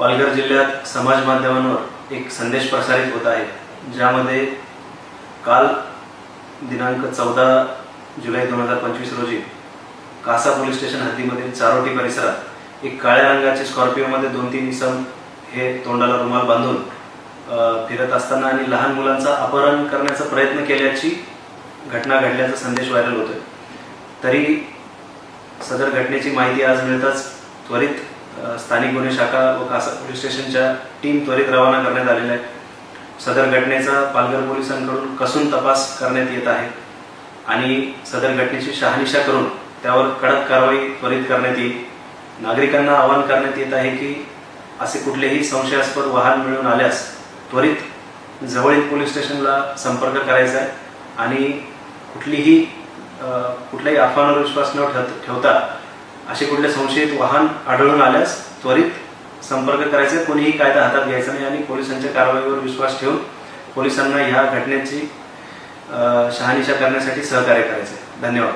पालघर जिल्ह्यात समाज माध्यमांवर एक संदेश प्रसारित होत आहे, ज्यामध्ये काल दिनांक 14 जुलै 2025 रोजी कासा पोलीस स्टेशन हद्दीमधील चारोटी परिसरात एक काळ्या रंगाचे स्कॉर्पिओमध्ये 2-3 इसम हे तोंडाला रुमाल बांधून फिरत असताना आणि लहान मुलांचा अपहरण करण्याचा प्रयत्न केल्याची घटना घडल्याचा संदेश व्हायरल होतोय। तरी सदर घटनेची माहिती आज मिळताच त्वरित स्थानिक गुन्हे शाखा व कासा पोलीस स्टेशनच्या टीम त्वरित रवाना करण्यात आलेल्या आहे। सदर घटनेचा पालघर पोलिसांकडून कसून तपास करण्यात येत आहे आणि सदर घटनेची शहानिशा करून त्यावर कडक कारवाई त्वरित करण्यात येईल। नागरिकांना आवाहन करण्यात येत आहे की असे कुठलेही संशयास्पद वाहन मिळून आल्यास त्वरित जवळील पोलीस स्टेशनला संपर्क करायचा आहे आणि कुठल्याही अफवांवर विश्वास न ठेवता असे कुठले संशयित वाहन आढळून आल्यास त्वरित संपर्क करायचा, कोणीही कायदा हातात घ्यायचा नाही आणि पोलिसांच्या कारवाईवर विश्वास ठेवून पोलिसांना ह्या घटनेची शहानिशा करण्यासाठी सहकार्य करायचे। धन्यवाद।